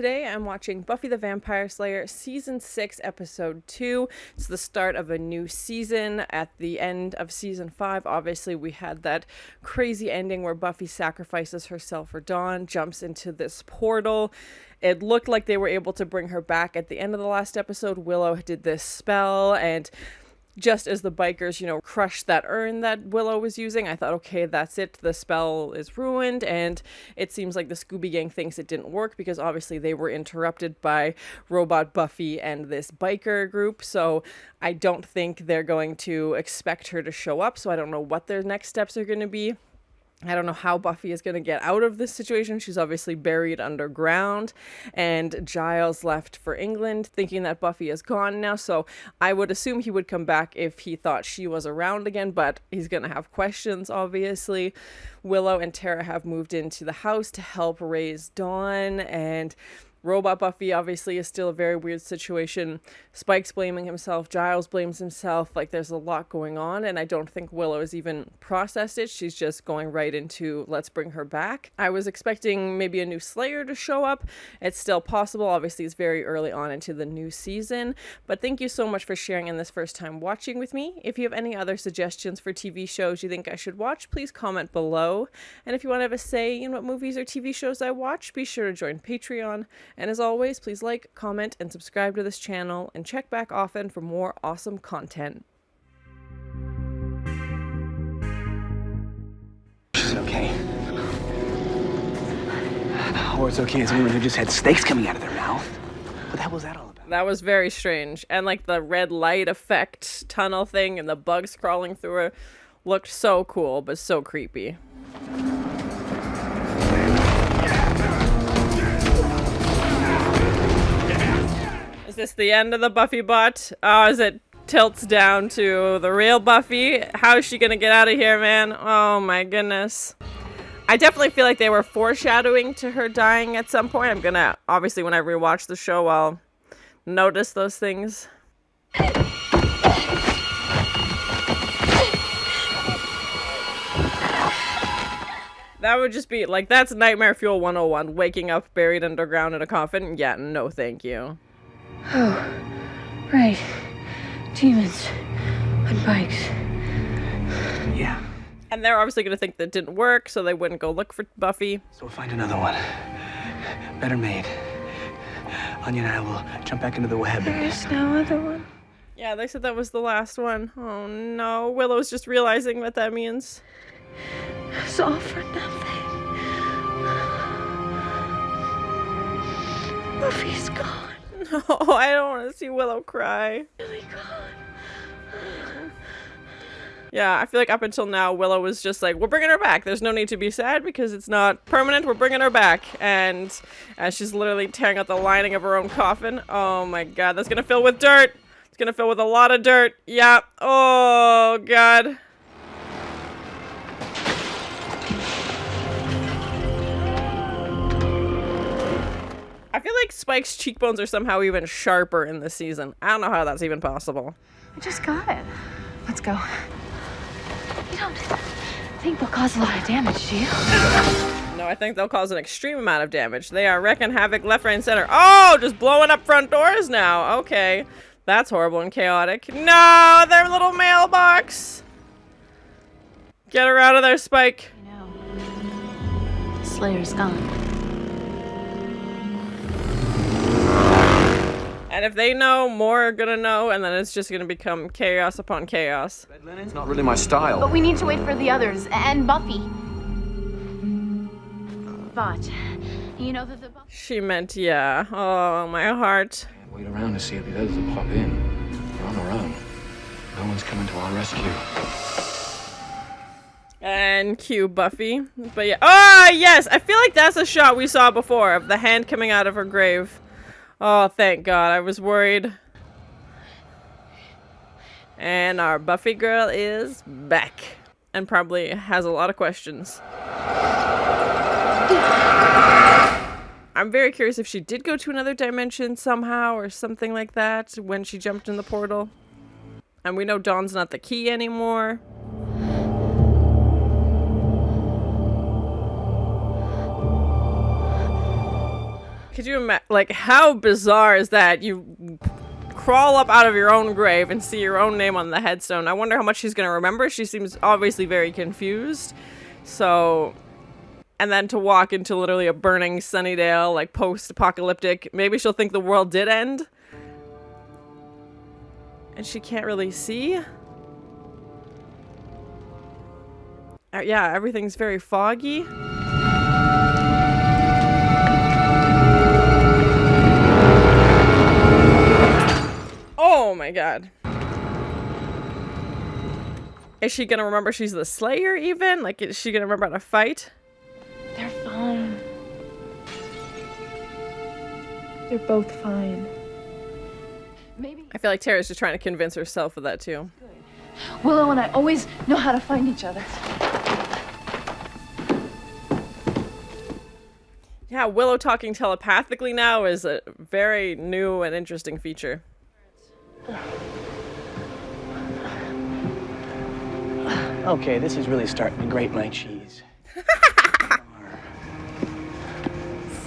today I'm watching Buffy the Vampire Slayer Season 6, Episode 2. It's the start of a new season. At the end of Season 5, obviously, we had that crazy ending where Buffy sacrifices herself for Dawn, jumps into this portal. It looked like they were able to bring her back at the end of the last episode. Willow did this spell, and just as the bikers, crushed that urn that Willow was using, I thought, okay, that's it. The spell is ruined, and it seems like the Scooby Gang thinks it didn't work because obviously they were interrupted by Robot Buffy and this biker group, so I don't think they're going to expect her to show up, so I don't know what their next steps are going to be. I don't know how Buffy is going to get out of this situation. She's obviously buried underground, and Giles left for England thinking that Buffy is gone now, so I would assume he would come back if he thought she was around again, but he's going to have questions, obviously. Willow and Tara have moved into the house to help raise Dawn, and Robot Buffy obviously is still a very weird situation. Spike's blaming himself, Giles blames himself, there's a lot going on, and I don't think Willow has even processed it. She's just going right into let's bring her back. I was expecting maybe a new Slayer to show up. It's still possible, obviously it's very early on into the new season, but thank you so much for sharing in this first time watching with me. If you have any other suggestions for TV shows you think I should watch, please comment below, and if you want to have a say in what movies or TV shows I watch, be sure to join Patreon. And as always, please like, comment, and subscribe to this channel, and check back often for more awesome content. She's okay. Or it's okay as anyone who just had steaks coming out of their mouth. What the hell was that all about? That was very strange. And the red light effect tunnel thing and the bugs crawling through her looked so cool, but so creepy. Is this the end of the Buffy bot? Oh, as it tilts down to the real Buffy? How is she gonna get out of here, man? Oh my goodness. I definitely feel like they were foreshadowing to her dying at some point. I'm gonna, obviously when I rewatch the show, I'll notice those things. That would just be, that's Nightmare Fuel 101. Waking up buried underground in a coffin? Yeah, no thank you. Oh, right. Demons on bikes. Yeah. And they're obviously going to think that didn't work, so they wouldn't go look for Buffy. So we'll find another one. Better made. Anya and I will jump back into the web. There is no other one. Yeah, they said that was the last one. Oh no, Willow's just realizing what that means. It's all for nothing. Buffy's gone. No, I don't want to see Willow cry. Really gone. Yeah, I feel like up until now, Willow was just like, we're bringing her back. There's no need to be sad because it's not permanent. We're bringing her back. And as she's literally tearing out the lining of her own coffin. Oh my god, that's going to fill with dirt. It's going to fill with a lot of dirt. Yeah. Oh god. I feel like Spike's cheekbones are somehow even sharper in this season. I don't know how that's even possible. I just got it. Let's go. You don't think they'll cause a lot of damage, do you? No, I think they'll cause an extreme amount of damage. They are wrecking havoc left, right, and center. Oh, just blowing up front doors now. Okay. That's horrible and chaotic. No, their little mailbox. Get her out of there, Spike. You know, Slayer's gone. And if they know, more are gonna know, and then it's just gonna become chaos upon chaos. Red linen's not really my style. But we need to wait for the others, and Buffy. But, you know that the Buffy... She meant, yeah. Oh, my heart. Can't wait around to see if the others will pop in. We're on our own. No one's coming to our rescue. And cue Buffy. But yeah. Oh, yes! I feel like that's a shot we saw before of the hand coming out of her grave. Oh, thank God. I was worried. And our Buffy girl is back. And probably has a lot of questions. I'm very curious if she did go to another dimension somehow or something like that when she jumped in the portal. And we know Dawn's not the key anymore. Could you imagine, like, how bizarre is that? You crawl up out of your own grave and see your own name on the headstone. I wonder how much she's gonna remember. She seems obviously very confused. So, and then to walk into literally a burning Sunnydale, like post-apocalyptic, maybe she'll think the world did end. And she can't really see. Yeah, everything's very foggy. Oh my god. Is she gonna remember she's the Slayer even? Like, is she gonna remember how to fight? They're fine. They're both fine. Maybe. I feel like Tara's just trying to convince herself of that too. Willow and I always know how to find each other. Yeah, Willow talking telepathically now is a very new and interesting feature. Okay, this is really starting to grate my cheese.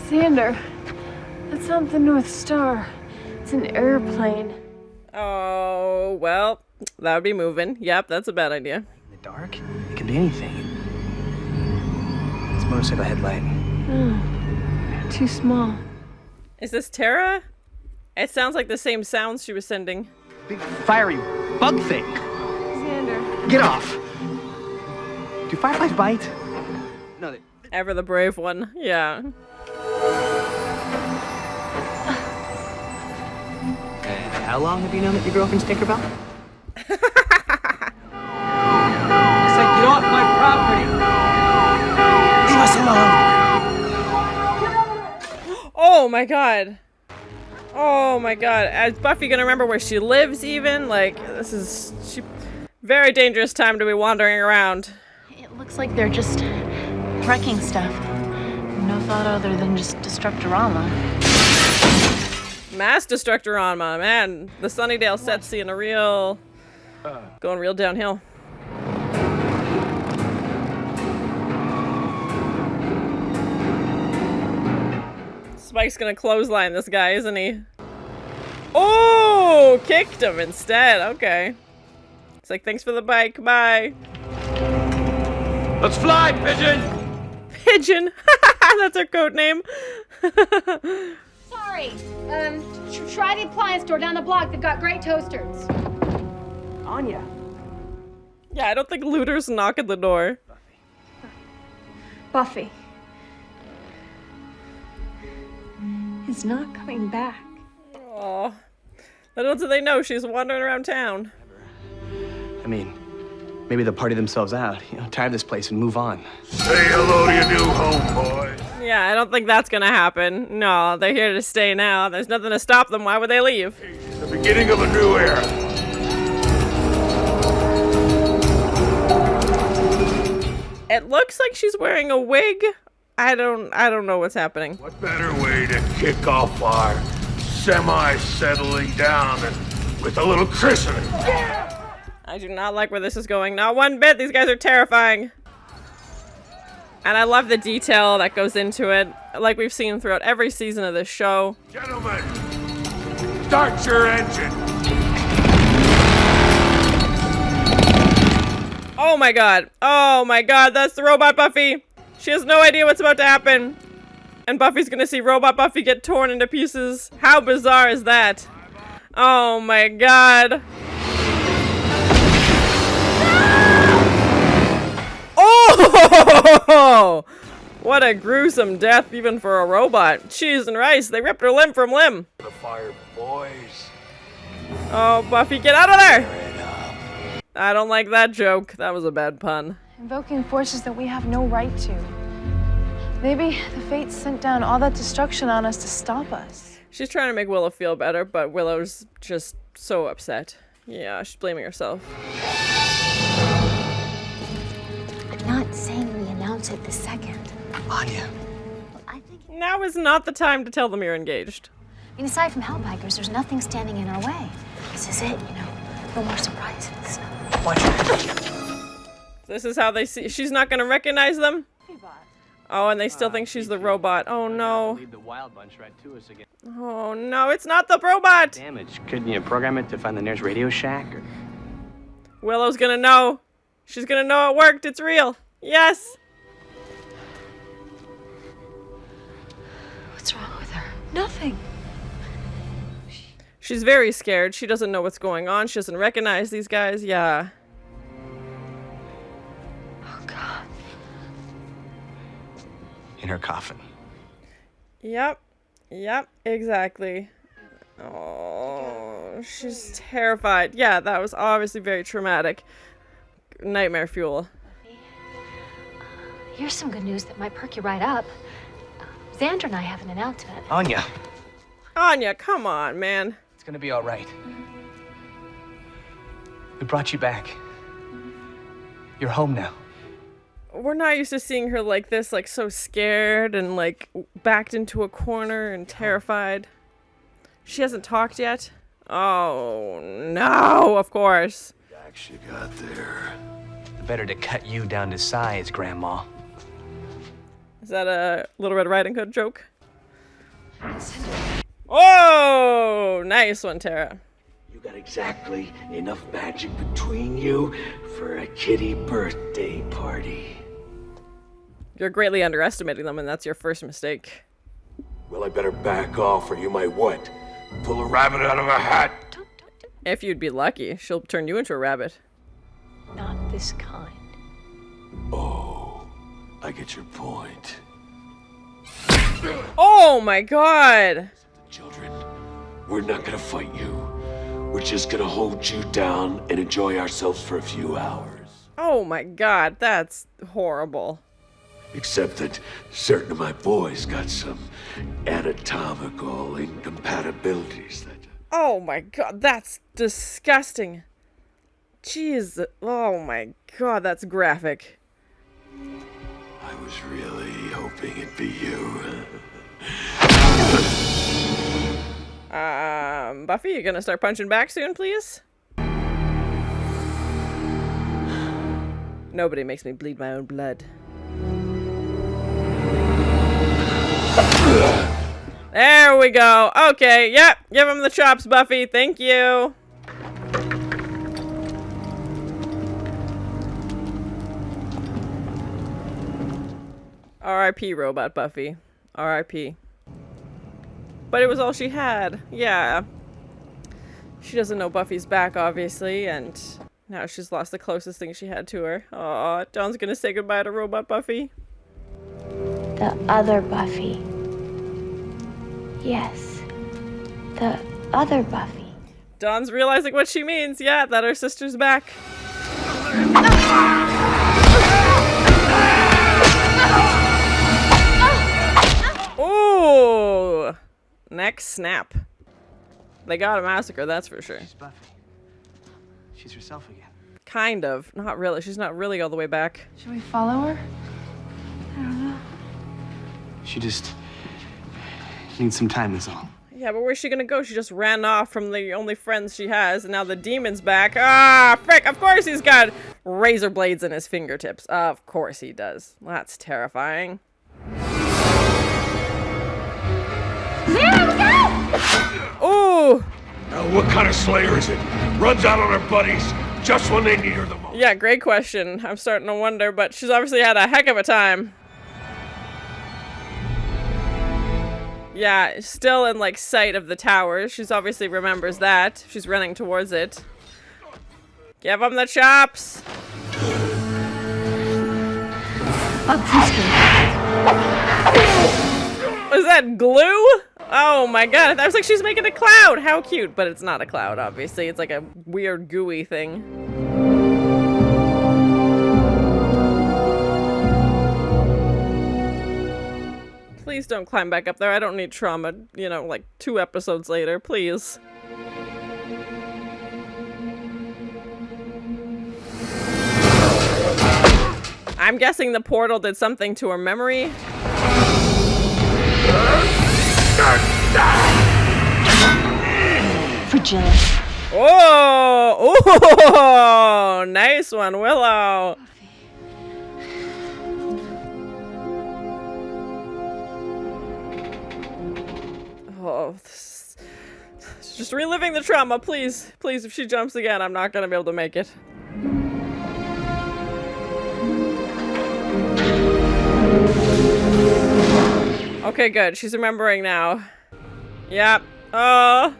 Xander, that's not the North Star. It's an airplane. Oh, well, that would be moving. Yep, that's a bad idea. In the dark? It could be anything. It's a motorcycle headlight. Too small. Is this Tara? It sounds like the same sounds she was sending. Big fiery bug thing. Xander. Get off. Do fireflies bite? No, they... Ever the brave one. Yeah. How long have you known that your girlfriend's Tinkerbell? I said, get off my property! Leave us alone! Oh my god. Oh my god. Is Buffy gonna remember where she lives even? Like, this is... very dangerous time to be wandering around. It looks like they're just wrecking stuff. No thought other than just Destructorama. Mass Destructorama, man. The Sunnydale set's seeing a real... going real downhill. Spike's gonna clothesline this guy, isn't he? Oh! Kicked him instead. Okay. It's like, thanks for the bike. Bye. Let's fly, Pigeon! Pigeon! That's her code name. Sorry. Try the appliance store down the block. They've got great toasters. Anya. Yeah, I don't think looters knock at the door. Buffy. He's not coming back. Oh, little do they know she's wandering around town. I mean, maybe they'll party themselves out, you know, tire this place and move on. Say hello to your new home, boy. Yeah, I don't think that's gonna happen. No, they're here to stay now. There's nothing to stop them. Why would they leave? The beginning of a new era. It looks like she's wearing a wig. I don't know what's happening. What better way to kick off our semi-settling down than with a little christening? I do not like where this is going. Not one bit. These guys are terrifying. And I love the detail that goes into it, like we've seen throughout every season of this show. Gentlemen, start your engine. Oh my god. Oh my god, that's the robot Buffy. She has no idea what's about to happen. And Buffy's gonna see robot Buffy get torn into pieces. How bizarre is that? Oh my god. Oh! What a gruesome death even for a robot. Cheese and rice, they ripped her limb from limb. The fire, boys. Oh, Buffy, get out of there! I don't like that joke. That was a bad pun. Invoking forces that we have no right to. Maybe the Fates sent down all that destruction on us to stop us. She's trying to make Willow feel better, but Willow's just so upset. Yeah, she's blaming herself. I'm not saying we announce it the second. Anya. Well, I think... Now is not the time to tell them you're engaged. I mean, aside from Hellbikers, there's nothing standing in our way. This is it, you know. No more surprises. Watch it. This is how they see. She's not gonna recognize them? Oh, and they still think she's the robot. Oh no. Lead the wild bunch right to us again. Oh no, it's not the robot! Damage. Couldn't you program it to find the nearest radio shack? Or... Willow's gonna know. She's gonna know it worked. It's real. Yes! What's wrong with her? Nothing. She's very scared. She doesn't know what's going on. She doesn't recognize these guys. Yeah. Oh, God. In her coffin. Yep. Yep, exactly. Oh, she's terrified. Yeah, that was obviously very traumatic. Nightmare fuel. Here's some good news that might perk you right up. Xander and I have an announcement. Anya, Anya, come on, man. it's gonna be all right. We brought you back. You're home now. We're not used to seeing her like this, like so scared and like backed into a corner and terrified. She hasn't talked yet. Oh no, of course. She got there. Better to cut you down to size, Grandma. Is that a Little Red Riding Hood joke? Oh, nice one, Tara. You got exactly enough magic between you for a kitty birthday party. You're greatly underestimating them, and that's your first mistake. Well, I better back off or you might what? Pull a rabbit out of a hat? If you'd be lucky, she'll turn you into a rabbit. Not this kind. Oh, I get your point. Oh my god! Children, we're not gonna fight you. We're just gonna hold you down and enjoy ourselves for a few hours. Oh my god, that's horrible. Except that certain of my boys got some anatomical incompatibilities that... Oh my god, that's disgusting. Jeez, oh my god, that's graphic. I was really hoping it'd be you. Buffy, you gonna start punching back soon, please? Nobody makes me bleed my own blood. There we go. Okay, yep. Give him the chops, Buffy. Thank you. R.I.P. Robot Buffy. R.I.P. But it was all she had. Yeah. She doesn't know Buffy's back, obviously, and now she's lost the closest thing she had to her. Aw, Dawn's gonna say goodbye to Robot Buffy. The other Buffy. Yes. The other Buffy. Dawn's realizing what she means. Yeah, that her sister's back. Ooh! Neck snap. They got a massacre, that's for sure. She's Buffy. She's herself again. Kind of. Not really. She's not really all the way back. Should we follow her? I don't know. She just needs some time, is all. Yeah, but where's she gonna go? She just ran off from the only friends she has, and now the demon's back. Ah, frick! Of course he's got razor blades in his fingertips. Of course he does. That's terrifying. Ooh! Now, what kind of Slayer is it? Runs out on her buddies just when they need her the most. Yeah, great question. I'm starting to wonder, but she's obviously had a heck of a time. Yeah, still in, like, sight of the tower. She's obviously remembers that. She's running towards it. Give him the chops! Was that glue? Oh my god, I was like, she's making a cloud! How cute, but it's not a cloud, obviously. It's like a weird gooey thing. Please don't climb back up there. I don't need trauma, you know, like 2 episodes later, please. I'm guessing the portal did something to her memory. Fragile. Oh! Oh! Nice one, Willow. Oh, just reliving the trauma, please. Please, if she jumps again, I'm not gonna be able to make it. Okay, good. She's remembering now. Yep. Oh,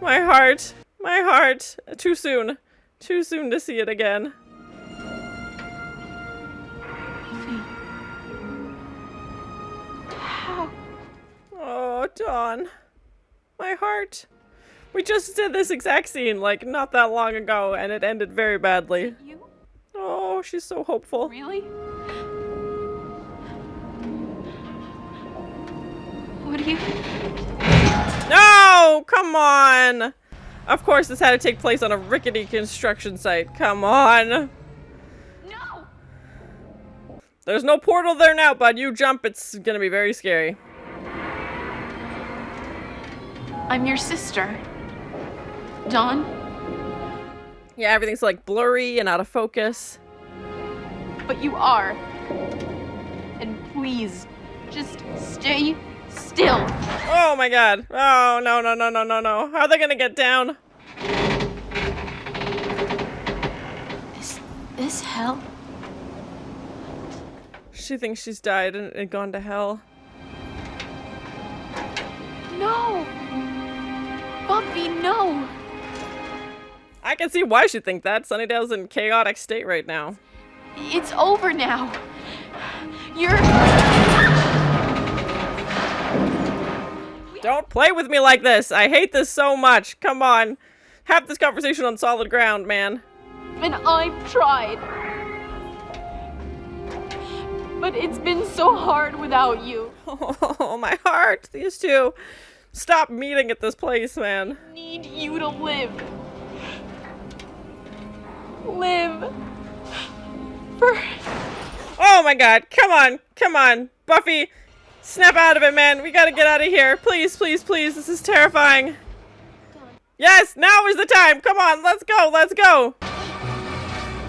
my heart. My heart. Too soon. Too soon to see it again. How? Oh, Dawn. My heart. We just did this exact scene, like, not that long ago, and it ended very badly. You? Oh, she's so hopeful. Really? What do you... No! Come on! Of course, this had to take place on a rickety construction site. Come on! No! There's no portal there now, bud. You jump, it's gonna be very scary. I'm your sister. Dawn? Yeah, everything's like blurry and out of focus. But you are. And please, just stay still. Oh my god. Oh, no, no, no, no, no, no. How are they gonna get down? Is this hell? She thinks she's died and gone to hell. No! Buffy, no! I can see why she'd think that. Sunnydale's in chaotic state right now. It's over now. You're... Don't play with me like this. I hate this so much. Come on. Have this conversation on solid ground, man. And I've tried. But it's been so hard without you. Oh, my heart. These two. Stop meeting at this place, man. I need you to live. Live. For... Oh my god. Come on. Come on. Buffy, snap out of it, man. We gotta get out of here. Please, please, please. This is terrifying. Yes, now is the time. Come on. Let's go. Let's go.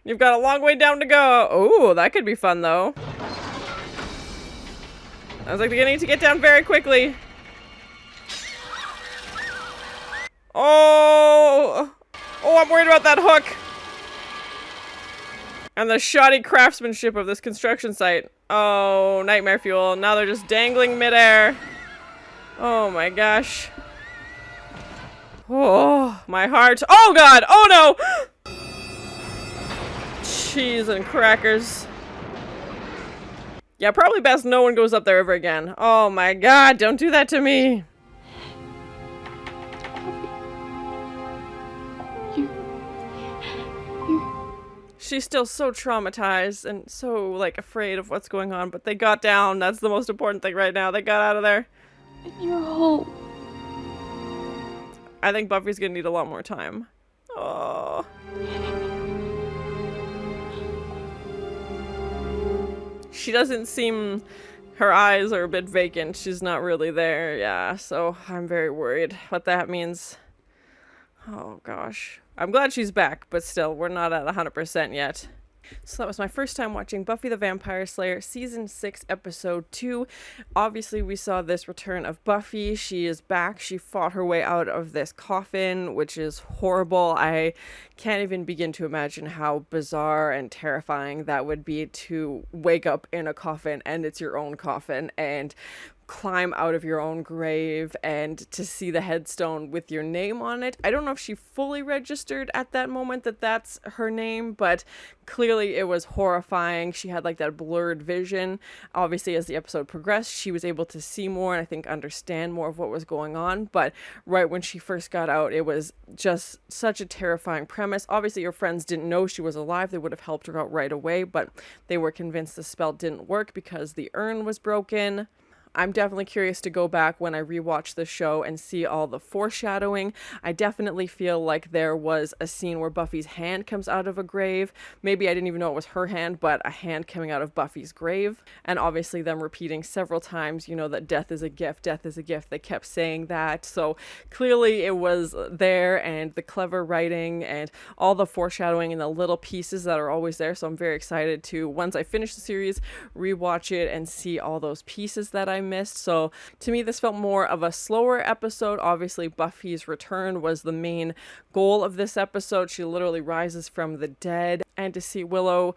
You've got a long way down to go. Oh, that could be fun, though. I was like, they're gonna need to get down very quickly. Oh, I'm worried about that hook. And the shoddy craftsmanship of this construction site. Oh, nightmare fuel. Now they're just dangling midair. Oh my gosh. Oh, my heart. Oh god. Oh no. Cheese and crackers. Yeah, probably best no one goes up there ever again. Oh my god, don't do that to me. She's still so traumatized and so, like, afraid of what's going on, but they got down. That's the most important thing right now. They got out of there. And you're home. I think Buffy's gonna need a lot more time. Oh. She doesn't seem... Her eyes are a bit vacant. She's not really there. Yeah, so I'm very worried what that means. Oh, gosh. I'm glad she's back, but still, we're not at 100% yet. So that was my first time watching Buffy the Vampire Slayer Season 6, Episode 2. Obviously, we saw this return of Buffy. She is back. She fought her way out of this coffin, which is horrible. I can't even begin to imagine how bizarre and terrifying that would be to wake up in a coffin, and it's your own coffin, and climb out of your own grave and to see the headstone with your name on it. I don't know if she fully registered at that moment that that's her name, but clearly it was horrifying. She had like that blurred vision. Obviously, as the episode progressed, she was able to see more and I think understand more of what was going on. But right when she first got out, it was just such a terrifying premise. Obviously, her friends didn't know she was alive. They would have helped her out right away, but they were convinced the spell didn't work because the urn was broken. I'm definitely curious to go back when I rewatch the show and see all the foreshadowing. I definitely feel like there was a scene where Buffy's hand comes out of a grave. Maybe I didn't even know it was her hand, but a hand coming out of Buffy's grave. And obviously them repeating several times, you know, that death is a gift, death is a gift. They kept saying that. So clearly it was there, and the clever writing and all the foreshadowing and the little pieces that are always there. So I'm very excited to, once I finish the series, rewatch it and see all those pieces that I I missed. So to me, this felt more of a slower episode. Obviously, Buffy's return was the main goal of this episode. She literally rises from the dead, and to see Willow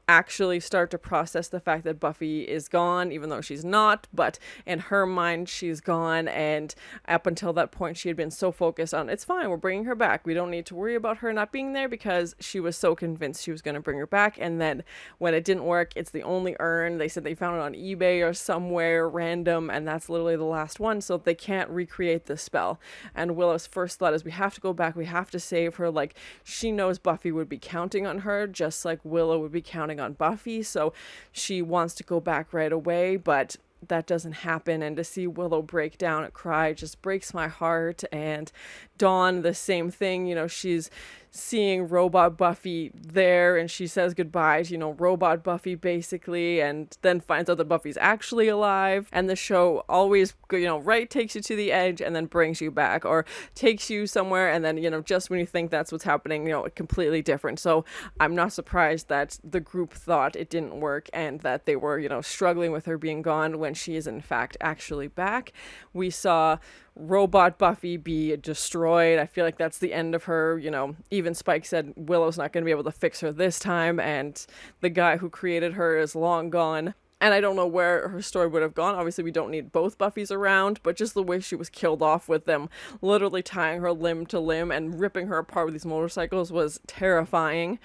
actually start to process the fact that Buffy is gone, even though she's not, but in her mind she's gone, and up until that point she had been so focused on, it's fine, we're bringing her back, we don't need to worry about her not being there, because she was so convinced she was going to bring her back. And then when it didn't work, it's the only urn, they said they found it on eBay or somewhere random, and that's literally the last one, so they can't recreate the spell. And Willow's first thought is, we have to go back, we have to save her. Like, she knows Buffy would be counting on her, just like Willow would be counting on Buffy, so she wants to go back right away, but that doesn't happen. And to see Willow break down and cry just breaks my heart. And Dawn, the same thing, you know, she's seeing robot Buffy there, and she says goodbye to, you know, robot Buffy basically, and then finds out that Buffy's actually alive. And the show always, you know, right, takes you to the edge and then brings you back, or takes you somewhere and then, you know, just when you think that's what's happening, you know, completely different. So I'm not surprised that the group thought it didn't work and that they were, you know, struggling with her being gone when she is in fact actually back. We saw robot Buffy be destroyed. I feel like that's the end of her, you know. Even Spike said Willow's not going to be able to fix her this time, and the guy who created her is long gone. And I don't know where her story would have gone. Obviously, we don't need both Buffys around, but just the way she was killed off with them literally tying her limb to limb and ripping her apart with these motorcycles was terrifying.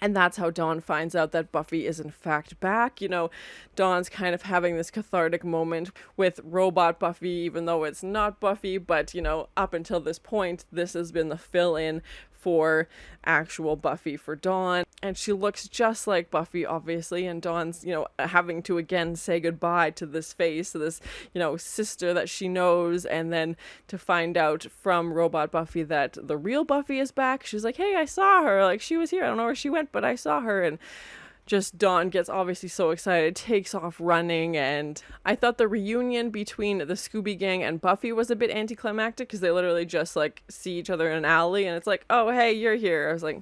And that's how Dawn finds out that Buffy is in fact back. You know, Dawn's kind of having this cathartic moment with robot Buffy, even though it's not Buffy. But, you know, up until this point, this has been the fill-in for actual Buffy for Dawn. And she looks just like Buffy, obviously. And Dawn's, you know, having to again say goodbye to this face, to this, you know, sister that she knows. And then to find out from robot Buffy that the real Buffy is back. She's like, hey, I saw her. Like, she was here. I don't know where she went, but I saw her. And just Dawn gets obviously so excited, takes off running. And I thought the reunion between the Scooby Gang and Buffy was a bit anticlimactic, because they literally just like see each other in an alley and it's like, oh, hey, you're here. I was like,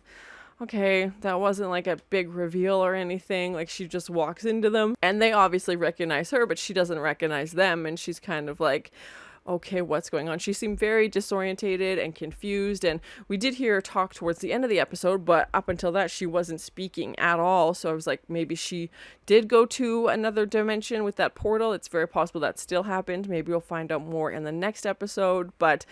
okay, that wasn't like a big reveal or anything. Like, she just walks into them and they obviously recognize her, but she doesn't recognize them, and she's kind of like, okay, what's going on? She seemed very disorientated and confused, and we did hear her talk towards the end of the episode, but up until that she wasn't speaking at all. So I was like, maybe she did go to another dimension with that portal. It's very possible that still happened. Maybe we'll find out more in the next episode, but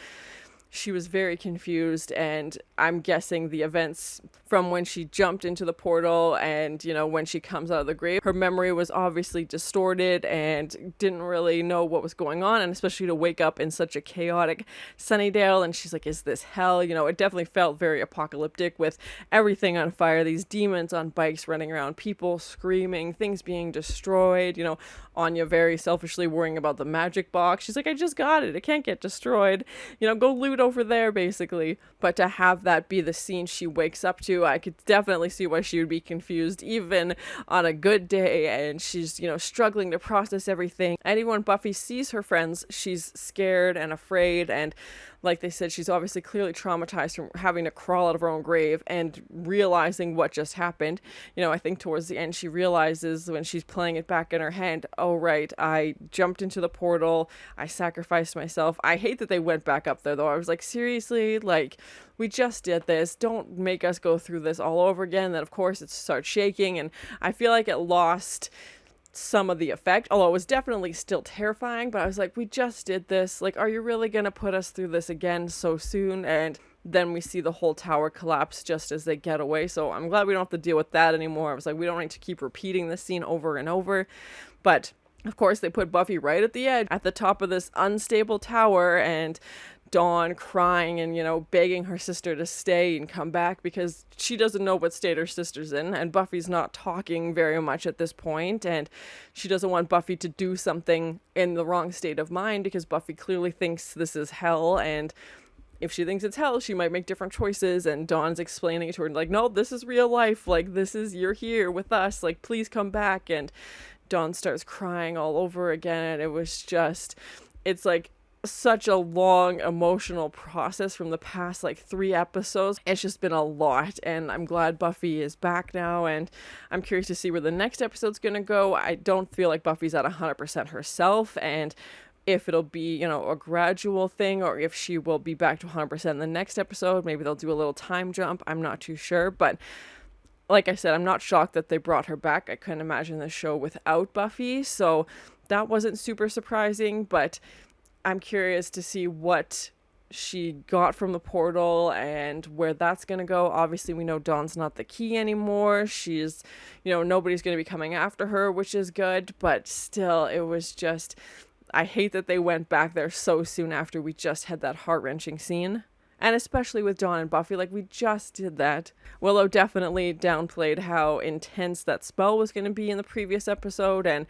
she was very confused, and I'm guessing the events from when she jumped into the portal and, you know, when she comes out of the grave, her memory was obviously distorted and didn't really know what was going on, and especially to wake up in such a chaotic Sunnydale, and she's like, is this hell? You know, it definitely felt very apocalyptic with everything on fire, these demons on bikes running around, people screaming, things being destroyed, you know, Anya very selfishly worrying about the magic box. She's like, I just got it. It can't get destroyed. You know, go loot over there, basically. But to have that be the scene she wakes up to, I could definitely see why she would be confused, even on a good day. And she's, you know, struggling to process everything. And even when Buffy sees her friends, she's scared and afraid. And like they said, she's obviously clearly traumatized from having to crawl out of her own grave and realizing what just happened. You know, I think towards the end she realizes, when she's playing it back in her head, oh right, I jumped into the portal, I sacrificed myself. I hate that they went back up there though. I was like, seriously, like, we just did this, don't make us go through this all over again. Then of course it starts shaking, and I feel like it lost some of the effect, although it was definitely still terrifying. But I was like, we just did this, like, are you really gonna put us through this again so soon? And then we see the whole tower collapse just as they get away, so I'm glad we don't have to deal with that anymore. I was like, we don't need to keep repeating this scene over and over. But of course they put Buffy right at the edge, at the top of this unstable tower, and Dawn crying and, you know, begging her sister to stay and come back, because she doesn't know what state her sister's in, and Buffy's not talking very much at this point, and she doesn't want Buffy to do something in the wrong state of mind, because Buffy clearly thinks this is hell, and if she thinks it's hell, she might make different choices. And Dawn's explaining it to her like, no, this is real life, like, this is, you're here with us, like, please come back. And Dawn starts crying all over again, and it was just, it's like such a long emotional process from the past like 3 episodes. It's just been a lot, and I'm glad Buffy is back now, and I'm curious to see where the next episode's gonna go. I don't feel like Buffy's at 100% herself, and if it'll be, you know, a gradual thing, or if she will be back to 100% in the next episode. Maybe they'll do a little time jump. I'm not too sure, but like I said, I'm not shocked that they brought her back. I couldn't imagine the show without Buffy, so that wasn't super surprising, but I'm curious to see what she got from the portal and where that's going to go. Obviously, we know Dawn's not the key anymore. She's, you know, nobody's going to be coming after her, which is good, but still, it was just, I hate that they went back there so soon after we just had that heart-wrenching scene. And especially with Dawn and Buffy, like, we just did that. Willow definitely downplayed how intense that spell was going to be in the previous episode, and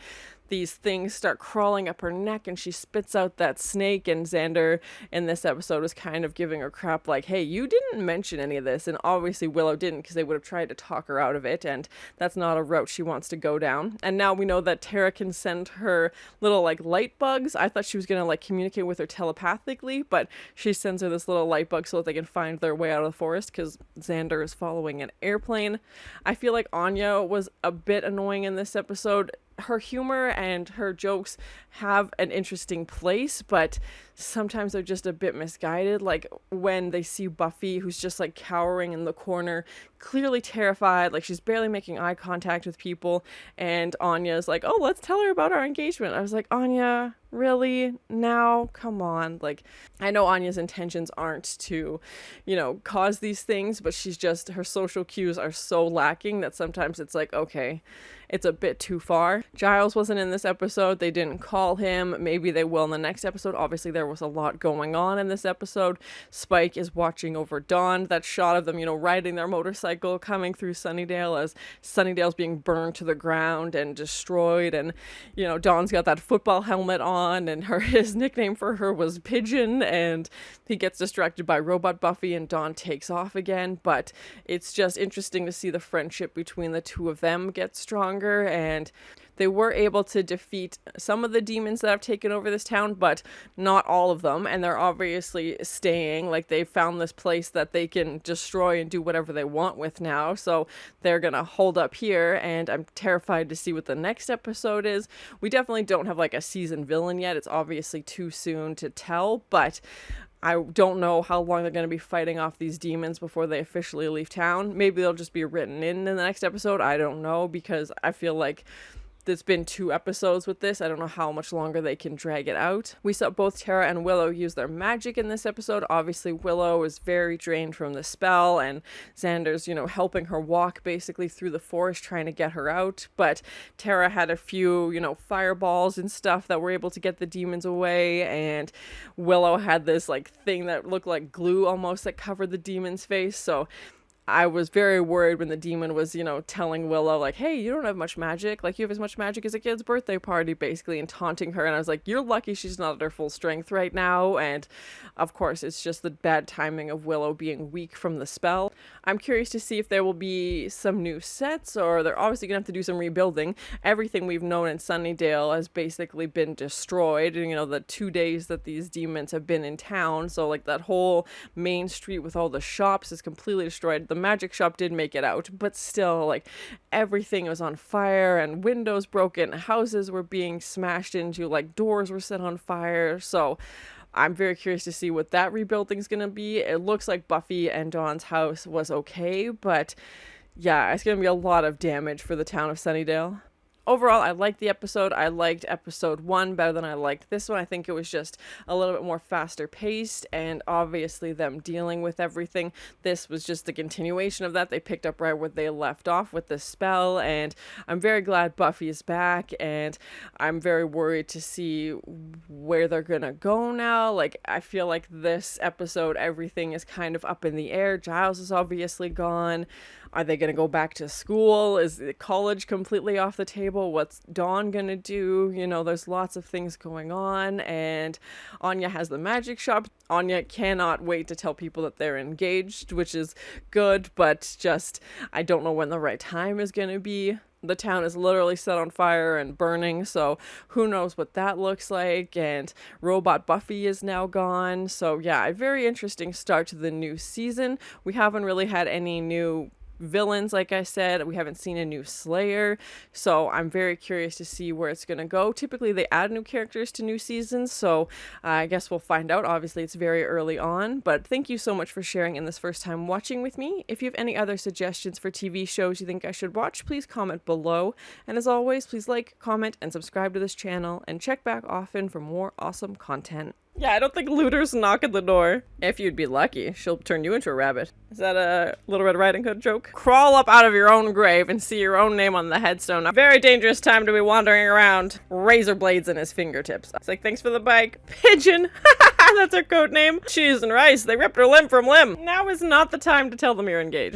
these things start crawling up her neck and she spits out that snake, and Xander in this episode was kind of giving her crap like, hey, you didn't mention any of this, and obviously Willow didn't because they would have tried to talk her out of it, and that's not a route she wants to go down. And now we know that Tara can send her little like light bugs. I thought she was gonna like communicate with her telepathically, but she sends her this little light bug so that they can find their way out of the forest because Xander is following an airplane. I feel like Anya was a bit annoying in this episode. Her humor and her jokes have an interesting place, but sometimes they're just a bit misguided. Like when they see Buffy, who's just like cowering in the corner, clearly terrified, like she's barely making eye contact with people, and Anya's like, oh, let's tell her about our engagement. I was like, Anya, really? Now? Come on. Like, I know Anya's intentions aren't to, you know, cause these things, but she's just, her social cues are so lacking that sometimes it's like, okay, it's a bit too far. Giles wasn't in this episode. They didn't call him. Maybe they will in the next episode. Obviously, there was a lot going on in this episode. Spike is watching over Dawn. That shot of them, you know, riding their motorcycle coming through Sunnydale as Sunnydale's being burned to the ground and destroyed. And, you know, Dawn's got that football helmet on, and his nickname for her was Pigeon, and he gets distracted by Robot Buffy and Dawn takes off again. But it's just interesting to see the friendship between the two of them get stronger, and they were able to defeat some of the demons that have taken over this town, but not all of them, and they're obviously staying. Like, they found this place that they can destroy and do whatever they want with now, so they're gonna hold up here, and I'm terrified to see what the next episode is. We definitely don't have like a season villain yet. It's obviously too soon to tell, but I don't know how long they're going to be fighting off these demons before they officially leave town. Maybe they'll just be written in the next episode. I don't know, because I feel like there's been 2 episodes with this. I don't know how much longer they can drag it out. We saw both Tara and Willow use their magic in this episode. Obviously, Willow is very drained from the spell, and Xander's, you know, helping her walk basically through the forest trying to get her out. But Tara had a few, you know, fireballs and stuff that were able to get the demons away, and Willow had this like thing that looked like glue almost that covered the demon's face. So I was very worried when the demon was, you know, telling Willow, like, hey, you don't have much magic. Like, you have as much magic as a kid's birthday party, basically, and taunting her. And I was like, you're lucky she's not at her full strength right now. And, of course, it's just the bad timing of Willow being weak from the spell. I'm curious to see if there will be some new sets, or they're obviously going to have to do some rebuilding. Everything we've known in Sunnydale has basically been destroyed, you know, the 2 days that these demons have been in town. So, like, that whole main street with all the shops is completely destroyed. The magic shop did make it out, but still, like, everything was on fire, and windows broken, houses were being smashed into, like, doors were set on fire. So I'm very curious to see what that rebuilding is going to be. It looks like Buffy and Dawn's house was okay, but yeah, it's going to be a lot of damage for the town of Sunnydale. Overall, I liked the episode. I liked episode 1 better than I liked this one. I think it was just a little bit more faster paced, and obviously them dealing with everything. This was just the continuation of that. They picked up right where they left off with the spell, and I'm very glad Buffy is back, and I'm very worried to see where they're gonna go now. Like, I feel like this episode, everything is kind of up in the air. Giles is obviously gone. Are they going to go back to school? Is the college completely off the table? What's Dawn going to do? You know, there's lots of things going on, and Anya has the magic shop. Anya cannot wait to tell people that they're engaged, which is good, but just, I don't know when the right time is going to be. the town is literally set on fire and burning, so who knows what that looks like. And robot Buffy is now gone. So yeah, a very interesting start to the new season. We haven't really had any new villains, like I said. We haven't seen a new Slayer, so I'm very curious to see where it's gonna go. Typically they add new characters to new seasons, so I guess we'll find out. Obviously it's very early on, but thank you so much for sharing in this first time watching with me. If you have any other suggestions for TV shows you think I should watch, please comment below, and as always, please like, comment, and subscribe to this channel, and check back often for more awesome content. Yeah, I don't think Looter's knock at the door. If you'd be lucky, she'll turn you into a rabbit. Is that a Little Red Riding Hood joke? Crawl up out of your own grave and see your own name on the headstone. A very dangerous time to be wandering around. Razor blades in his fingertips. It's like, thanks for the bike. Pigeon! That's her code name. Cheese and rice. They ripped her limb from limb. Now is not the time to tell them you're engaged.